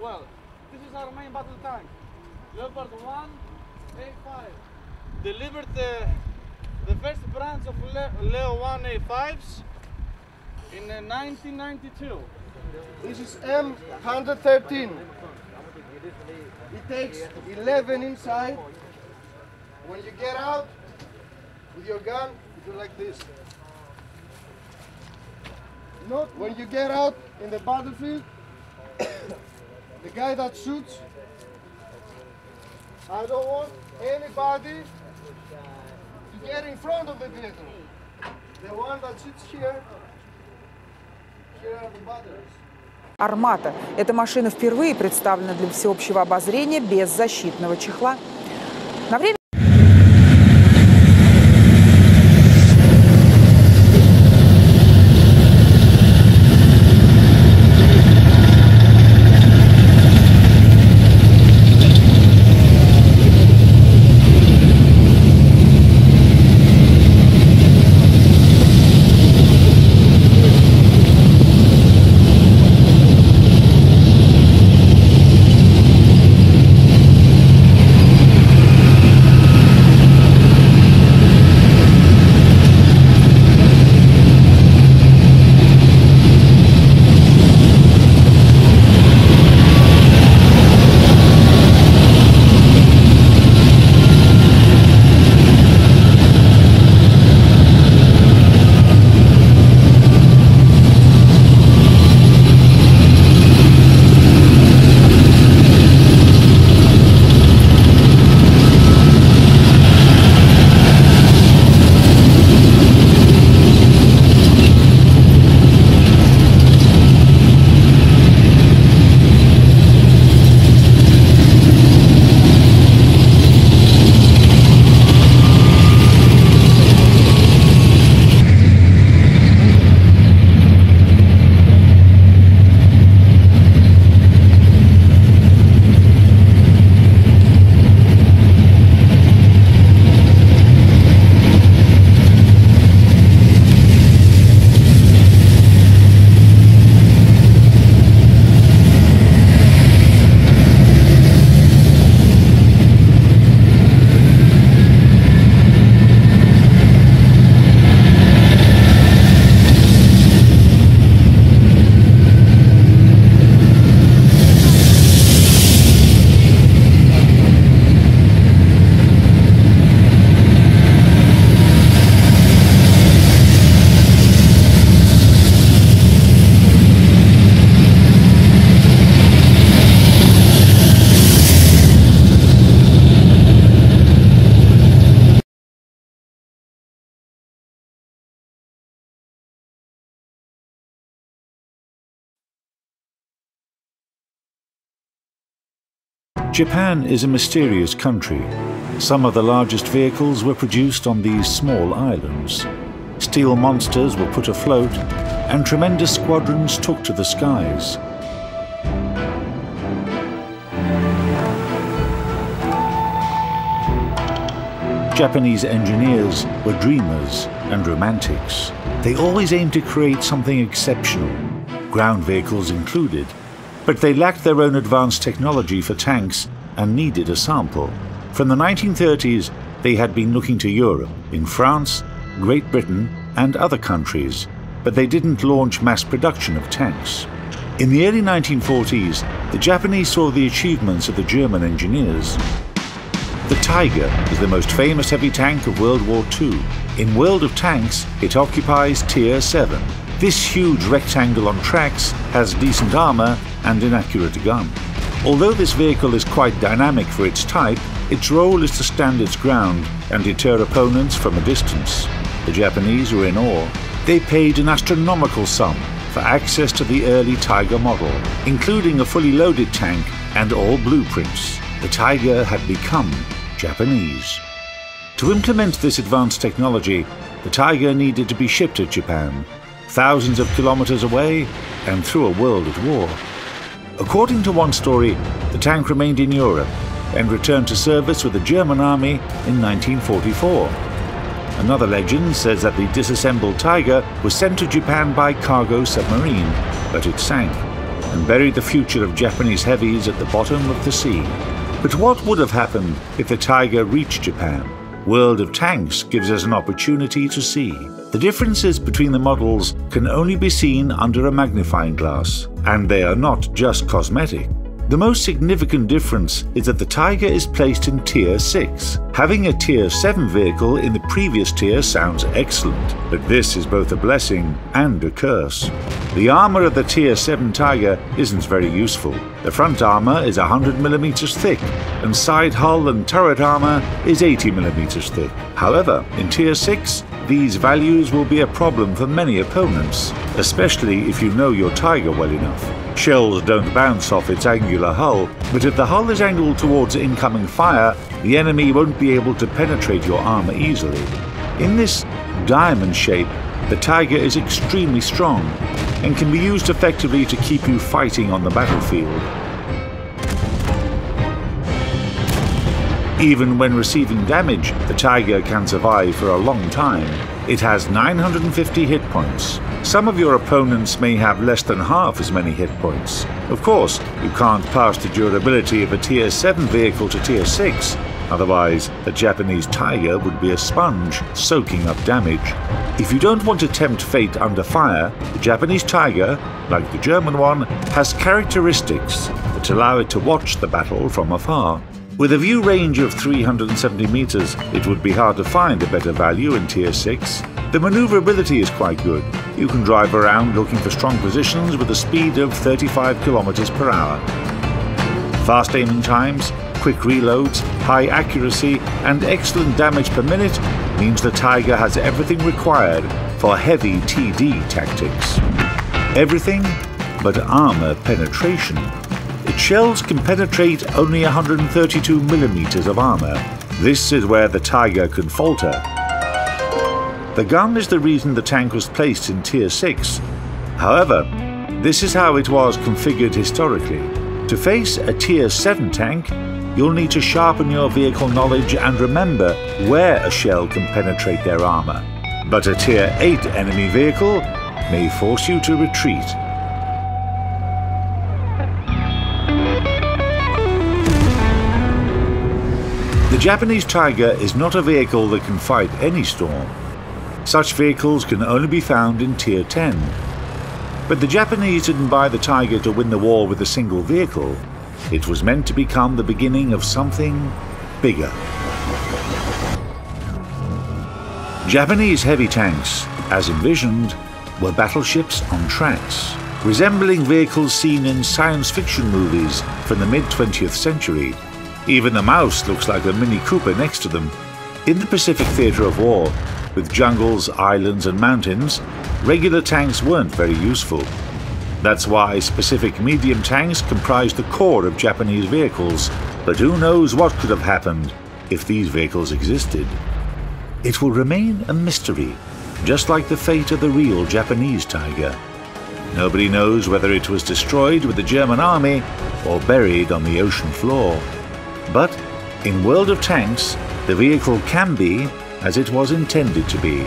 Well, this is our main battle tank. Leopard 1A5. Delivered the first branch of Leo 1A5s in 1992. This is M113. It takes 11 inside. When you get out with your gun, you do like this. Note when you get out in the battlefield, the guy that shoots, I don't want anybody to get in front of the vehicle. The one that sits here are the batteries. «Армата». Эта машина впервые представлена для всеобщего обозрения без защитного чехла. На время Japan is a mysterious country. Some of the largest vehicles were produced on these small islands. Steel monsters were put afloat, and tremendous squadrons took to the skies. Japanese engineers were dreamers and romantics. They always aimed to create something exceptional, ground vehicles included, but they lacked their own advanced technology for tanks and needed a sample. From the 1930s, they had been looking to Europe, in France, Great Britain and other countries, but they didn't launch mass production of tanks. In the early 1940s, the Japanese saw the achievements of the German engineers. The Tiger is the most famous heavy tank of World War II. In World of Tanks, it occupies Tier 7. This huge rectangle on tracks has decent armour and an accurate gun. Although this vehicle is quite dynamic for its type, its role is to stand its ground and deter opponents from a distance. The Japanese were in awe. They paid an astronomical sum for access to the early Tiger model, including a fully loaded tank and all blueprints. The Tiger had become Japanese. To implement this advanced technology, the Tiger needed to be shipped to Japan, thousands of kilometers away and through a world at war. According to one story, the tank remained in Europe and returned to service with the German army in 1944. Another legend says that the disassembled Tiger was sent to Japan by cargo submarine, but it sank. and buried the future of Japanese heavies at the bottom of the sea. But what would have happened if the Tiger reached Japan? World of Tanks gives us an opportunity to see. The differences between the models can only be seen under a magnifying glass, and they are not just cosmetic. The most significant difference is that the Tiger is placed in Tier 6. Having a Tier 7 vehicle in the previous tier sounds excellent, but this is both a blessing and a curse. The armor of the Tier 7 Tiger isn't very useful. The front armor is 100mm thick, and side hull and turret armor is 80mm thick. However, in Tier 6, these values will be a problem for many opponents, especially if you know your Tiger well enough. Shells don't bounce off its angular hull, but if the hull is angled towards incoming fire, the enemy won't be able to penetrate your armor easily. In this diamond shape, the Tiger is extremely strong and can be used effectively to keep you fighting on the battlefield. Even when receiving damage, the Tiger can survive for a long time. It has 950 hit points. Some of your opponents may have less than half as many hit points. Of course, you can't pass the durability of a Tier 7 vehicle to Tier 6, otherwise the Japanese Tiger would be a sponge, soaking up damage. If you don't want to tempt fate under fire, the Japanese Tiger, like the German one, has characteristics that allow it to watch the battle from afar. With a view range of 370 meters, it would be hard to find a better value in Tier 6. The maneuverability is quite good. You can drive around looking for strong positions with a speed of 35 kilometers per hour. Fast aiming times, quick reloads, high accuracy, and excellent damage per minute means the Tiger has everything required for heavy TD tactics. Everything but armor penetration. Its shells can penetrate only 132 millimeters of armor. This is where the Tiger can falter. The gun is the reason the tank was placed in Tier 6. However, this is how it was configured historically. To face a Tier 7 tank, you'll need to sharpen your vehicle knowledge and remember where a shell can penetrate their armor. But a Tier 8 enemy vehicle may force you to retreat. The Japanese Tiger is not a vehicle that can fight any storm. Such vehicles can only be found in Tier 10. But the Japanese didn't buy the Tiger to win the war with a single vehicle. It was meant to become the beginning of something bigger. Japanese heavy tanks, as envisioned, were battleships on tracks, resembling vehicles seen in science fiction movies from the mid-20th century. Even the Mouse looks like a Mini Cooper next to them. In the Pacific Theatre of War, with jungles, islands and mountains, regular tanks weren't very useful. That's why specific medium tanks comprised the core of Japanese vehicles, but who knows what could have happened if these vehicles existed. It will remain a mystery, just like the fate of the real Japanese Tiger. Nobody knows whether it was destroyed with the German army or buried on the ocean floor. But in World of Tanks, the vehicle can be as it was intended to be.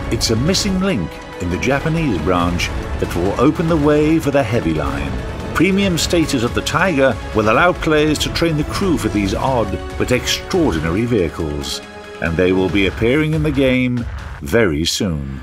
It's a missing link in the Japanese branch that will open the way for the heavy line. Premium status of the Tiger will allow players to train the crew for these odd but extraordinary vehicles, and they will be appearing in the game very soon.